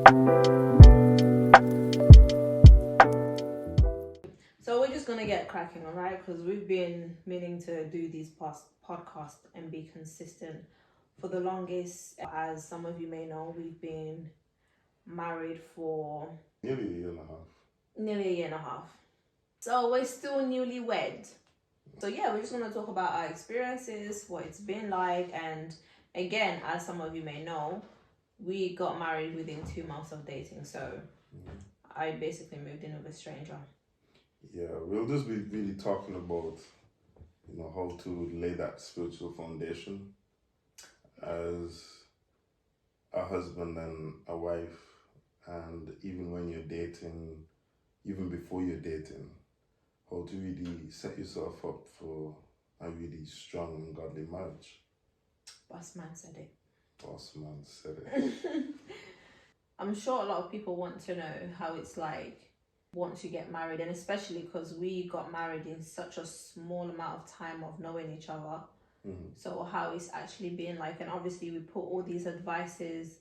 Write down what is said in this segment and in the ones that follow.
So we're just gonna get cracking, all right? Because we've been meaning to do these past podcasts and be consistent for the longest. As some of you may know, we've been married for nearly a year and a half. nearly a year and a half. So we're still newlywed. So yeah, we're just gonna talk about our experiences, what it's been like, and again, as some of you may know, we got married within 2 months of dating. So I basically moved in with a stranger. Yeah, we'll just be really talking about, how to lay that spiritual foundation as a husband and a wife, and even when you're dating, even before you're dating, how to really set yourself up for a really strong and godly marriage. Boss man said it. Boss man said it. I'm sure a lot of people want to know how it's like once you get married, and especially because we got married in such a small amount of time of knowing each other. Mm-hmm. So how it's actually been like, and obviously we put all these advices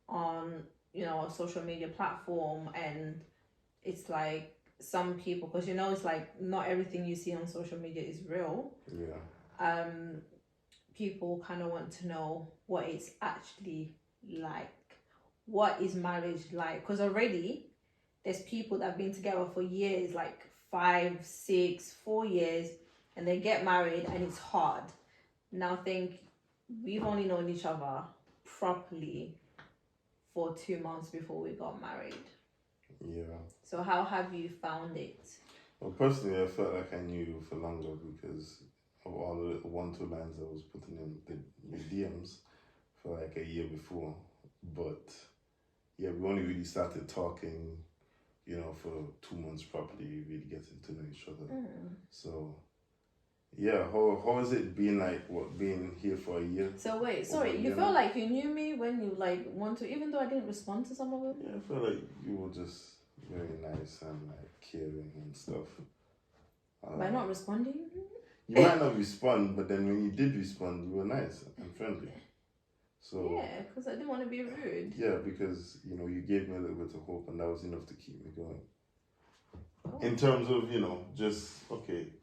on, a social media platform, and it's like some people, because it's like not everything you see on social media is real. Yeah. People kind of want to know what it's actually like. What is marriage like? Because already there's people that have been together for years, like 5, 6, 4 years, and they get married and it's hard. Now think we've only known each other properly for 2 months before we got married. Yeah. So how have you found it? Well, personally, I felt like I knew you for longer because of all the 1-2 lines I was putting in the DMs for like a year before. But yeah, we only really started talking, for 2 months properly, really getting to know each other. So yeah, how has it been like being here for a year? So wait, sorry, you felt like you knew me when you like want to, even though I didn't respond to some of them? Yeah, I felt like you were just very nice and like caring and stuff. By not responding? You might not respond, but then when you did respond, you were nice and friendly. So yeah, because I didn't want to be rude. Yeah, because you gave me a little bit of hope, and that was enough to keep me going. Oh. In terms of just okay,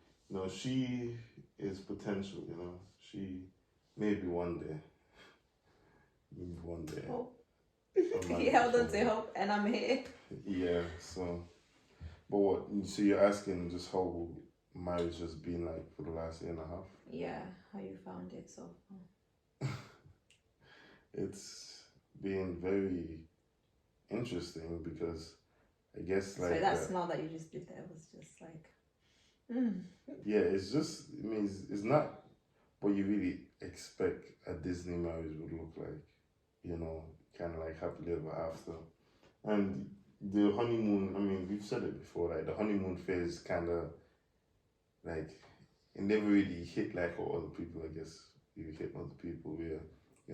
she is potential. She maybe one day. Hope. He held on to hope, and I'm here. Yeah. So, but what? So you're asking just how marriage has been like for the last year and a half? Yeah, how you found it so far? It's been very interesting because I guess like. So that smell that you just did there was just like. Yeah, it's just. I mean, it's not what you really expect a Disney marriage would look like. Kind of like happily ever after, and the honeymoon. I mean, we've said it before. Like the honeymoon phase, kind of like it never really hit like how other people. I guess you hit other people where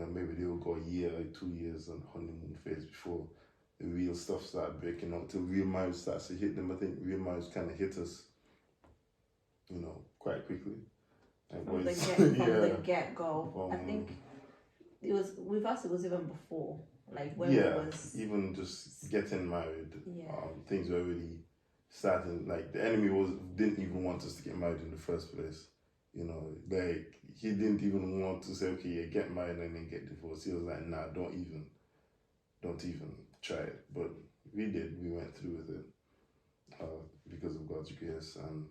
maybe they'll go a year or 2 years on the honeymoon phase before the real stuff start breaking out. Till real marriage starts to hit them. I think real marriage kind of hit us, quite quickly. From the get go. I think it was with us. It was even before, like when even just getting married. Yeah. Things were already starting. Like the enemy didn't even want us to get married in the first place. Like he didn't even want to say, okay, yeah, get married and then get divorced. He was like, nah, don't even try it. But we did. We went through with it because of God's grace, and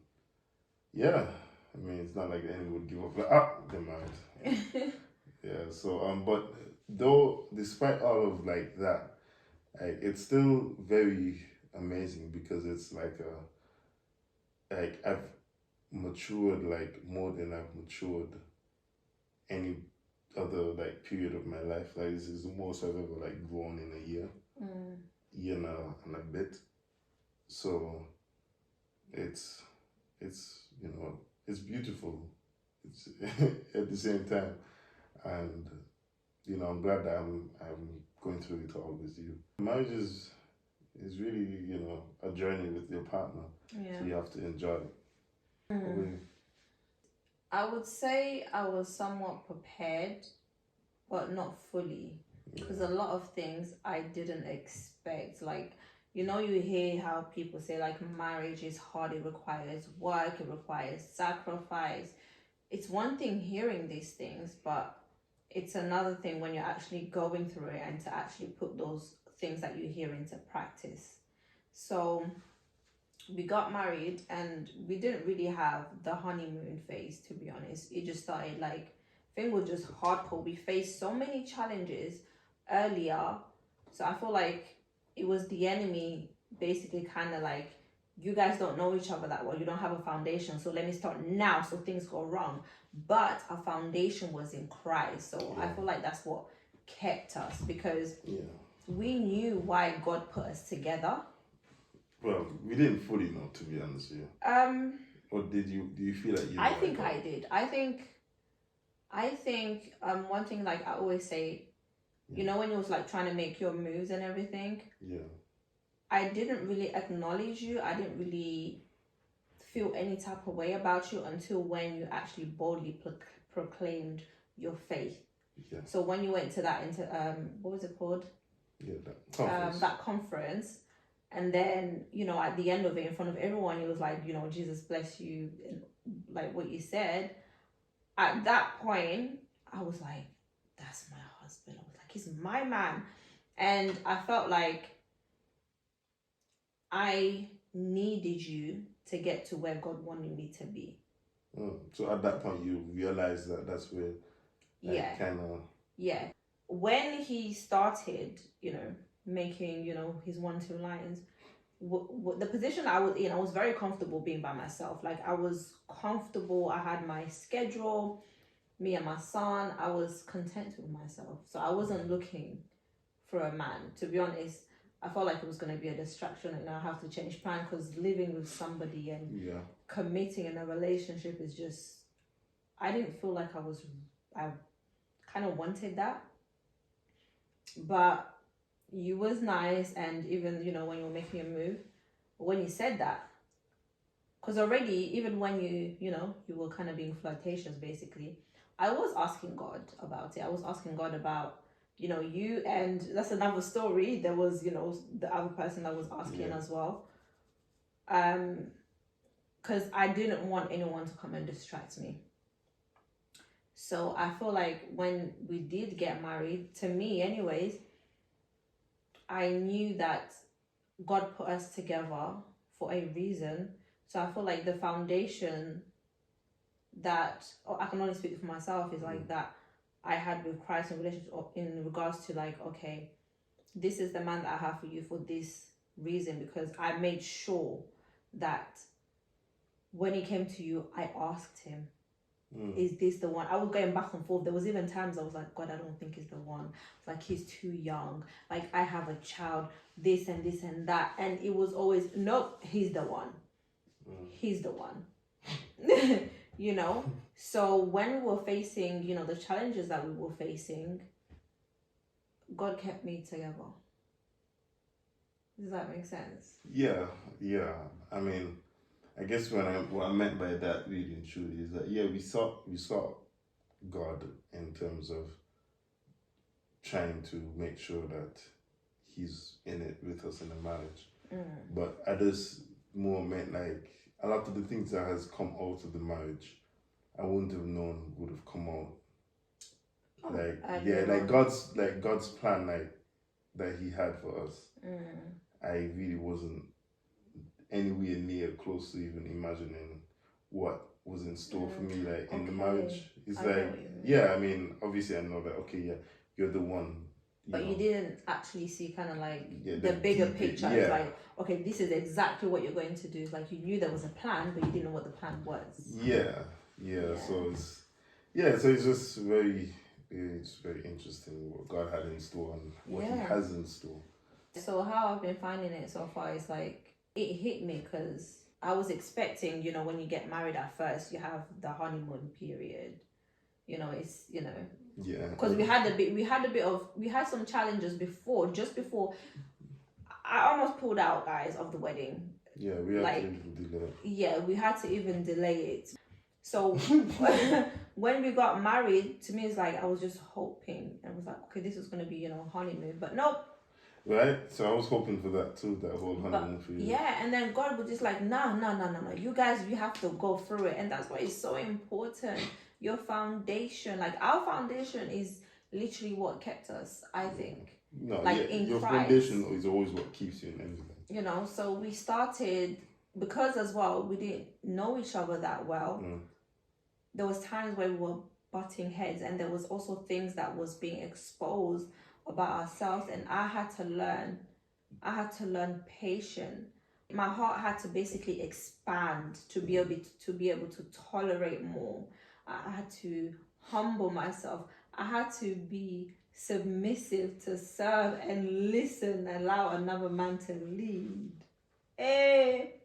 yeah. I mean, it's not like the enemy would give up. Like, they're married. Yeah. So but though, despite all of like that, like it's still very amazing because it's like I've matured like more than I've matured any other like period of my life. Like this is the most I've ever like grown in a year, year now and a bit. So it's it's beautiful. It's at the same time, and I'm glad that I'm going through it all with you. Marriage is really a journey with your partner, so you have to enjoy it. I would say I was somewhat prepared, but not fully. Because a lot of things I didn't expect. Like, you know, you hear how people say, like, marriage is hard, it requires work, it requires sacrifice. It's one thing hearing these things, but it's another thing when you're actually going through it and to actually put those things that you hear into practice. So we got married and we didn't really have the honeymoon phase, to be honest. It just started like, thing was just hardcore. We faced so many challenges earlier. So I feel like it was the enemy basically kind of like, you guys don't know each other that well, you don't have a foundation, so let me start now so things go wrong. But our foundation was in Christ. So I feel like that's what kept us, because we knew why God put us together. Well, we didn't fully know, to be honest with you. Or did you? Do you feel like you? I think I did. I think one thing, like I always say, you know, when you was like trying to make your moves and everything. Yeah. I didn't really acknowledge you. I didn't really feel any type of way about you until when you actually boldly proclaimed your faith. Yeah. So when you went to that what was it called? Yeah, that conference. That conference. And then, you know, at the end of it, in front of everyone, it was like, you know, Jesus bless you, and like what you said. At that point, I was like, that's my husband. I was like, he's my man. And I felt like I needed you to get to where God wanted me to be. So at that point, you realized that that's where, like, kind of... Yeah. When he started, you know, making, you know, his 1-2 lines, the position I was in, I was very comfortable being by myself. Like, I was comfortable. I had my schedule, me and my son. I was content with myself. So I wasn't looking for a man. To be honest, I felt like it was going to be a distraction and I have to change plan, because living with somebody and committing in a relationship is just, I didn't feel like I kind of wanted that. But you was nice, and even, you know, when you were making a move, when you said that, because already, even when you know, you were kind of being flirtatious, basically, I was asking God about it. I was asking God about, you know, you, and that's another story. There was, you know, the other person that was asking as well. Because I didn't want anyone to come and distract me. So I feel like when we did get married, to me anyways, I knew that God put us together for a reason. So I feel like the foundation that, or I can only speak for myself, is like that I had with Christ in relationship, in regards to like, okay, this is the man that I have for you for this reason, because I made sure that when he came to you, I asked him, is this the one? I was going back and forth. There was even times I was like, God, I don't think he's the one. Like, he's too young. Like, I have a child, this and this and that. And it was always, nope, he's the one. He's the one. You know? So when we were facing, you know, the challenges that we were facing, God kept me together. Does that make sense? Yeah. I mean, I guess what I meant by that, really and truly, is that we saw God in terms of trying to make sure that he's in it with us in a marriage. But at this moment, like, a lot of the things that has come out of the marriage, I wouldn't have known would have come out. God's plan, like, that he had for us. I really wasn't anywhere near close to even imagining what was in store for me, like, in the marriage. It's I mean, obviously I know that, you're the one. But you didn't actually see kind of like the bigger picture. It's like, okay, this is exactly what you're going to do. It's like you knew there was a plan, but you didn't know what the plan was. So it's just very interesting what God had in store and what he has in store. So how I've been finding it so far is like, it hit me because I was expecting, you know, when you get married at first, you have the honeymoon period. You know, it's, you know, because we had some challenges just before. I almost pulled out, guys, of the wedding. We had to even delay it. We had to even delay it. So when we got married, to me, it's like I was just hoping. I was like, okay, this is going to be, you know, honeymoon. But nope. Right? So I was hoping for that too, that whole honeymoon for you. Yeah, and then God was just like, no. You guys, you have to go through it. And that's why it's so important. Your foundation, like our foundation is literally what kept us, I think. No, like yeah, in your Christ. foundation is always what keeps you in anything. You know, so we started, because as well, we didn't know each other that well. There was times where we were butting heads, and there was also things that was being exposed about ourselves, and I had to learn patience. My heart had to basically expand to be able to tolerate more. I had to humble myself. I had to be submissive to serve and listen, allow another man to lead. Hey.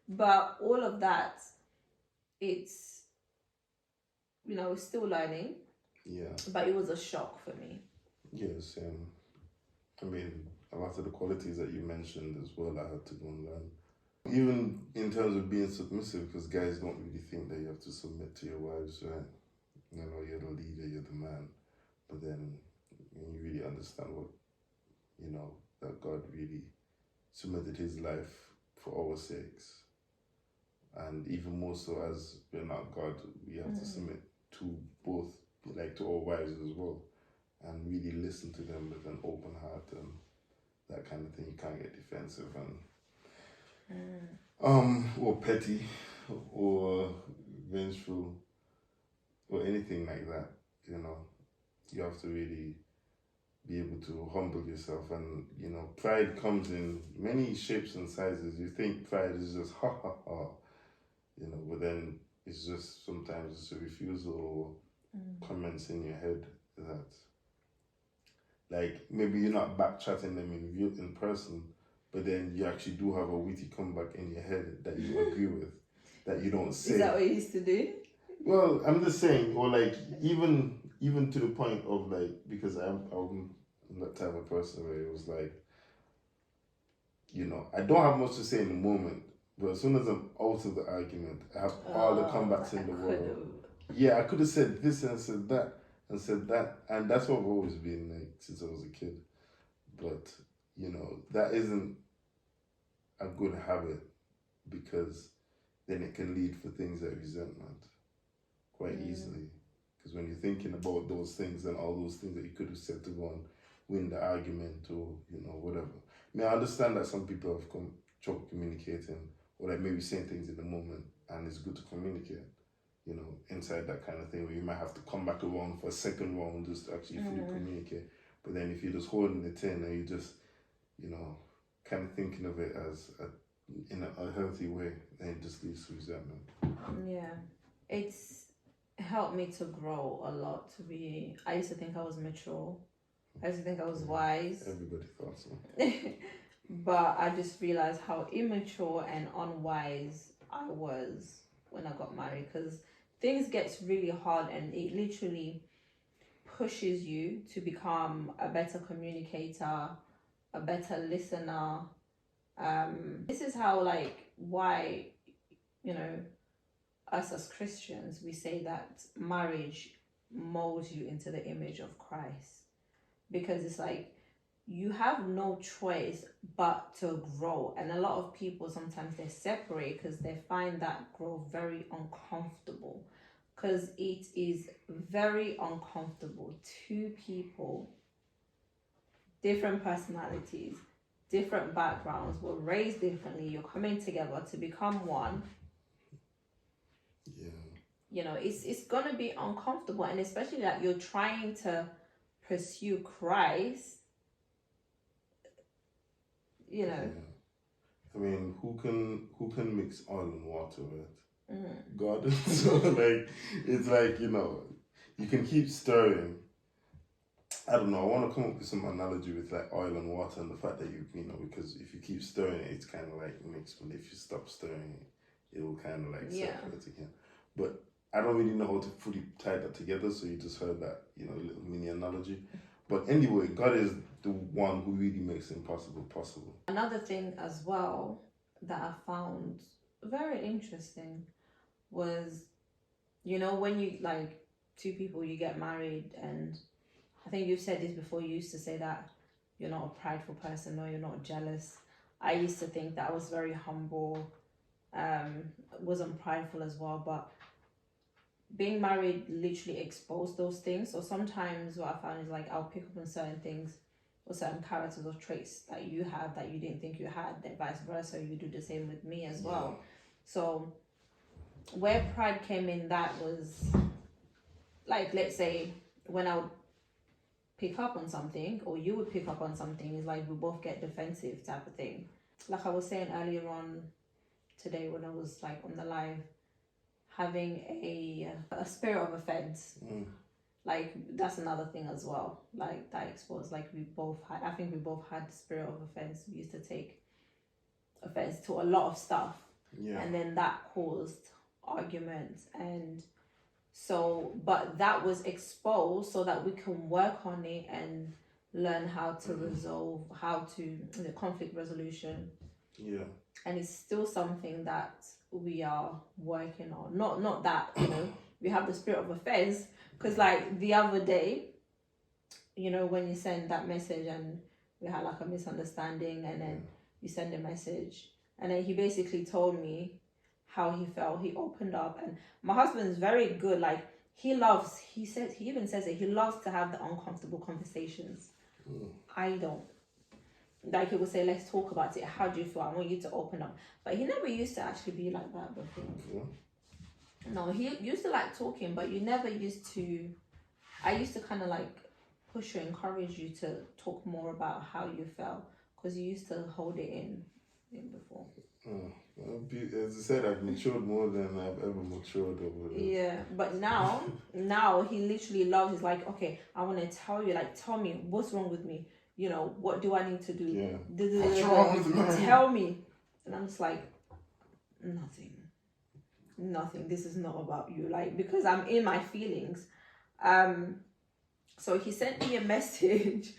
But all of that, it's, you know, still learning. Yeah. But it was a shock for me. Yes, I mean, a lot of the qualities that you mentioned as well, I had to go and learn. Even in terms of being submissive, because guys don't really think that you have to submit to your wives, right? You know, you're the leader, you're the man. But then when you really understand what, you know, that God really submitted his life for our sakes. And even more so as we're not God, we have to submit to both, like to our wives as well. And really listen to them with an open heart and that kind of thing. You can't get defensive and or petty or vengeful or anything like that. You know, you have to really be able to humble yourself. And you know, pride comes in many shapes and sizes. You think pride is just ha ha ha, you know, but then it's just sometimes it's a refusal or comments in your head that, like, maybe you're not back chatting them in person, but then you actually do have a witty comeback in your head that you agree with, that you don't say. Is that what you used to do? Well, I'm just saying, or like even to the point of like, because I'm that type of person where it was like, you know, I don't have much to say in the moment, but as soon as I'm out of the argument, I have all the comebacks in the world. Yeah, I could have said this and said that and said that, and that's what I've always been like since I was a kid. But you know, that isn't a good habit, because then it can lead for things like resentment quite easily. Because when you're thinking about those things and all those things that you could have said to go and win the argument or, you know, whatever. I mean, I understand that some people have trouble communicating or like maybe saying things in the moment, and it's good to communicate, you know, inside that kind of thing where you might have to come back around for a second round just to actually fully communicate. But then if you're just holding it in and you just, you know, kind of thinking of it as in a healthy way, then it just leads to resentment. Yeah, it's helped me to grow a lot. I used to think I was mature. I used to think I was wise. Everybody thought so. But I just realized how immature and unwise I was when I got married, because things gets really hard and it literally pushes you to become a better communicator, a better listener. This is how, like, why, you know, us as Christians, we say that marriage molds you into the image of Christ, because it's like you have no choice but to grow. And a lot of people sometimes they separate because they find that growth very uncomfortable, because it is very uncomfortable. Two people, different personalities, different backgrounds, were raised differently, you're coming together to become one. Yeah. You know, it's gonna be uncomfortable, and especially that you're trying to pursue Christ, you know. Yeah. I mean, who can mix oil and water, right? God. So like, it's like, you know, you can keep stirring. I don't know, I want to come up with some analogy with like oil and water and the fact that you know, because if you keep stirring it, it's kind of like mixed, but if you stop stirring it, it will kind of like separate again. But I don't really know how to fully tie that together, so you just heard that, you know, little mini analogy. But anyway, God is the one who really makes the impossible possible. Another thing as well that I found very interesting was You know, when you like two people, you get married, and I think you've said this before. You used to say that you're not a prideful person, or you're not jealous. I used to think that I was very humble, wasn't prideful as well, but being married literally exposed those things. So sometimes what I found is like I'll pick up on certain things or certain characters or traits that you have that you didn't think you had, then vice versa, you do the same with me as well. So where pride came in, that was like, let's say when I would pick up on something or you would pick up on something, is like we both get defensive type of thing. Like I was saying earlier on today when I was like on the live, having a spirit of offense. Like that's another thing as well. Like that exposed, like we both had, I think we both had the spirit of offense. We used to take offense to a lot of stuff. And then that caused arguments. And so, but that was exposed so that we can work on it and learn how to resolve, how to, the conflict resolution. And it's still something that we are working on. Not that, you know, we have the spirit of offense, because like the other day, you know, when you send that message and we had like a misunderstanding, and then you send a message, and then he basically told me how he felt. He opened up, and my husband is very good. Like he even says it, he loves to have the uncomfortable conversations. I don't. Like he would say, let's talk about it. How do you feel? I want you to open up. But he never used to actually be like that before. No, he used to like talking, but you never used to. I used to kind of like push you, encourage you to talk more about how you felt, because you used to hold it in before. As I said, I've matured more than I've ever matured over this. Yeah, but now he literally loves. He's like, okay, I want to tell you, like, tell me what's wrong with me. You know, what do I need to do? What's wrong with me? Tell me. And I'm just like, nothing. This is not about you. Like, because I'm in my feelings. So he sent me a message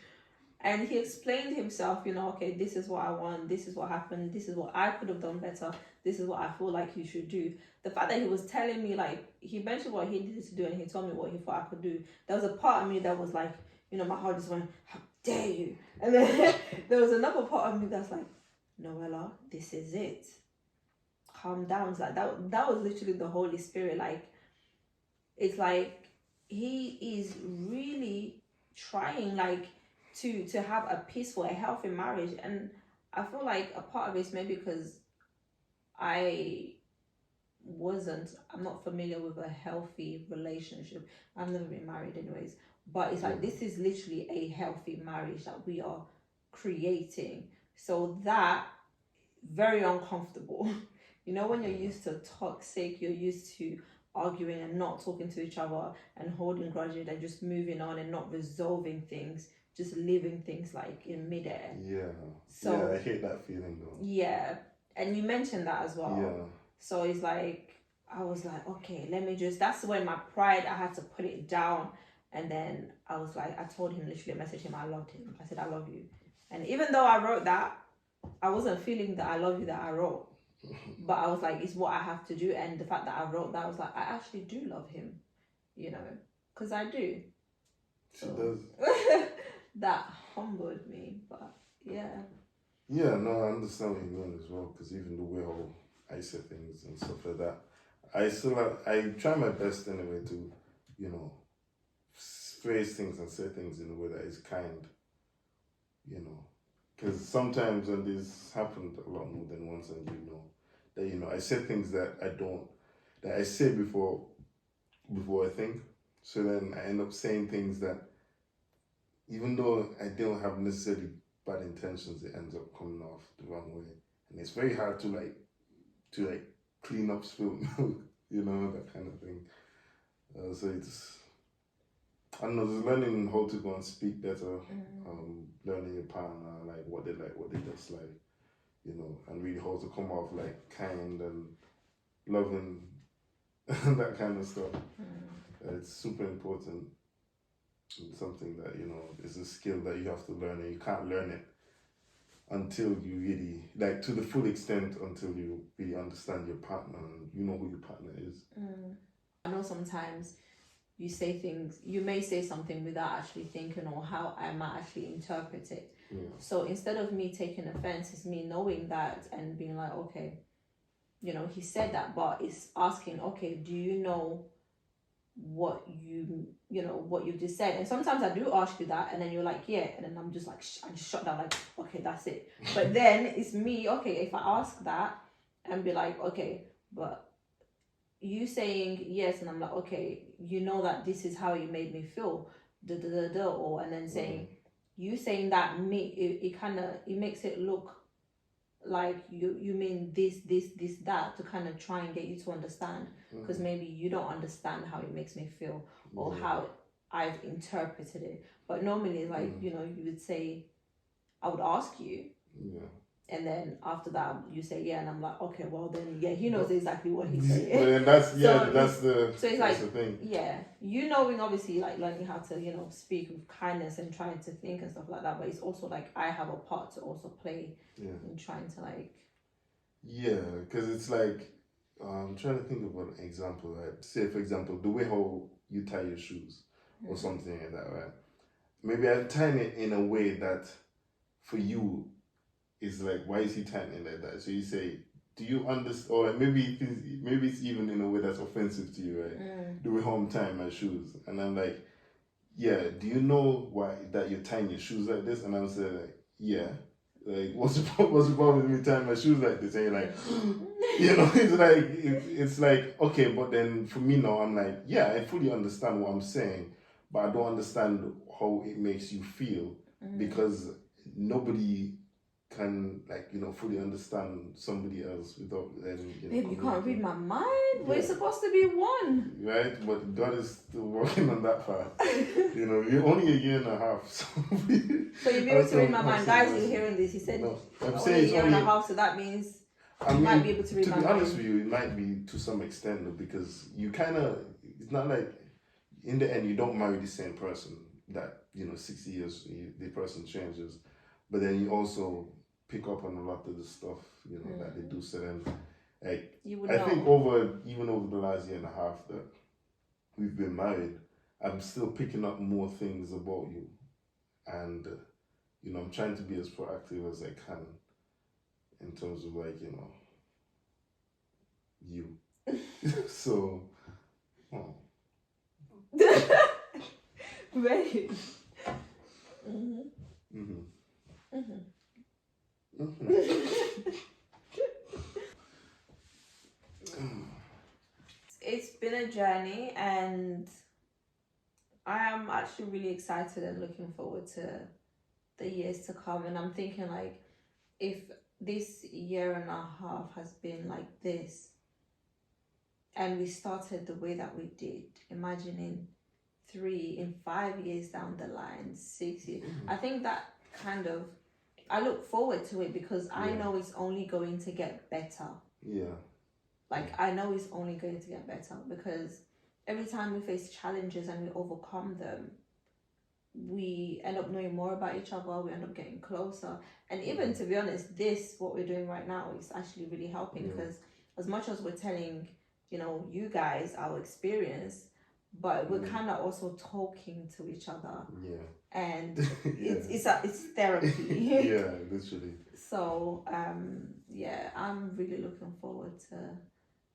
and he explained himself, you know, okay, this is what I want, this is what happened, this is what I could have done better, this is what I feel like you should do. The fact that he was telling me, like, he mentioned what he needed to do and he told me what he thought I could do, there was a part of me that was like, you know, my heart just went, how dare you? And then there was another part of me that's like, Noella, this is it. Calm down. It's like that was literally the Holy Spirit. Like, it's like he is really trying, like, to have a peaceful, a healthy marriage. And I feel like a part of it is maybe because I'm not familiar with a healthy relationship. I've never been married anyways, but it's like this is literally a healthy marriage that we are creating. So that, very uncomfortable. You know, when you're used to toxic, you're used to arguing and not talking to each other and holding grudges and just moving on and not resolving things, just leaving things like in midair. So I hate that feeling though. Yeah, and you mentioned that as well. Yeah. So it's like, I was like, okay, that's when my pride, I had to put it down. And then I was like, I told him, literally messaged him, I loved him. I said, I love you. And even though I wrote that, I wasn't feeling that I love you that I wrote. But I was like, it's what I have to do. And the fact that I wrote that, I was like, I actually do love him, you know, because I do. She does. That humbled me, but yeah. Yeah, no, I understand what you mean as well, because even the way how I say things and stuff like that, I try my best anyway to, you know, phrase things and say things in a way that is kind, you know. Because sometimes, and this happened a lot more than once, and you know, I say things that I say before I think. So then I end up saying things that, even though I don't have necessarily bad intentions, it ends up coming off the wrong way. And it's very hard to clean up spilled milk, you know, that kind of thing. So it's, I don't know, just learning how to go and speak better, learning your partner, like what they dislike, you know, and really how to come off like kind and loving, that kind of stuff. It's super important. It's something that, you know, is a skill that you have to learn, and you can't learn it until you really, like, to the full extent, until you really understand your partner and you know who your partner is. I know sometimes you say things, you may say something without actually thinking or how I might actually interpret it. So instead of me taking offense, it's me knowing that and being like, okay, you know, he said that, but it's asking, okay, do you know what what you've just said? And sometimes I do ask you that, and then you're like, yeah, and then I'm just like, I just shut down, like, okay, that's it. But then it's me, okay, if I ask that and be like, okay, but you saying yes, and I'm like, okay, you know that this is how you made me feel, or and then saying you saying that it kind of, it makes it look like you mean this that, to kind of try and get you to understand, because maybe you don't understand how it makes me feel or how I've interpreted it. But normally, like, you know, you would say, I would ask you, and then after that you say yeah, and I'm like, okay, well then yeah, he knows exactly what he's saying. But then that's that's the thing. Yeah, you knowing, obviously, like learning how to, you know, speak with kindness and trying to think and stuff like that, but it's also like I have a part to also play in trying to, like, because it's like, I'm trying to think of an example, right? Say for example, the way how you tie your shoes or something like that, right? Maybe I'm tying it in a way that for you is like, why is he tying it like that? So you say, do you understand? Or maybe it's even in a way that's offensive to you, right? The way how I'm tying my shoes, and I'm like, yeah, do you know why that you're tying your shoes like this? And I'm saying like, yeah, like what's the problem with me tying my shoes like this? And you're like, you know, it's like okay, but then for me now, I'm like, yeah, I fully understand what I'm saying, but I don't understand how it makes you feel, because nobody can, like, you know, fully understand somebody else without them. Babe, you can't read my mind. We're supposed to be one, right? But God is still working on that part. You know, you're only a year and a half, so you'll be able to read my mind. Guys, you're hearing this. He said, no, I'm only saying a year and a half, so that means you might be able to read my mind. To be honest with you, it might be to some extent, though, because you kind of, it's not like, in the end, you don't marry the same person that, you know, 60 years, the person changes, but then you also pick up on a lot of the stuff, you know, that they do. So then, like, I think even over the last year and a half that we've been married, I'm still picking up more things about you, and you know, I'm trying to be as proactive as I can in terms of, like, you know, you. So, Right. It's been a journey, and I am actually really excited and looking forward to the years to come. And I'm thinking, like, if this year and a half has been like this, and we started the way that we did, imagining 5 years down the line, 6 years, I think that kind of, I look forward to it, because I know it's only going to get better. Like, I know it's only going to get better, because every time we face challenges and we overcome them, we end up knowing more about each other, we end up getting closer. And even, to be honest, what we're doing right now is actually really helping, because as much as we're telling, you know, you guys our experience, but we're kind of also talking to each other. And it's therapy. Literally. So I'm really looking forward to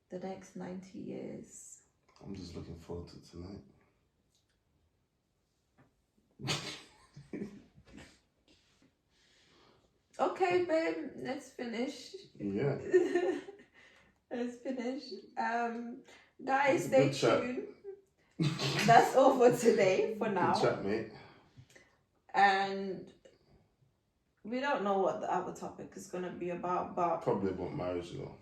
the next 90 years. I'm just looking forward to tonight. Okay, babe, let's finish. Let's finish. Guys, stay tuned. That's all for today, for now. Good chat, mate. And we don't know what the other topic is going to be about, but probably about marriage, though.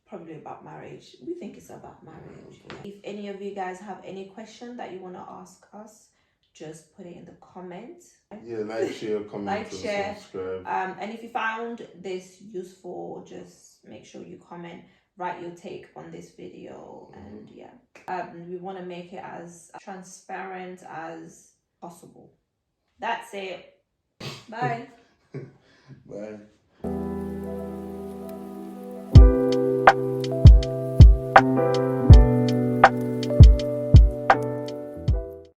Probably about marriage. We think it's about marriage. If any of you guys have any question that you want to ask us, just put it in the comments. Like, share, comment, subscribe. And if you found this useful, just make sure you comment, write your take on this video, and we want to make it as transparent as possible. That's it. Bye. Bye.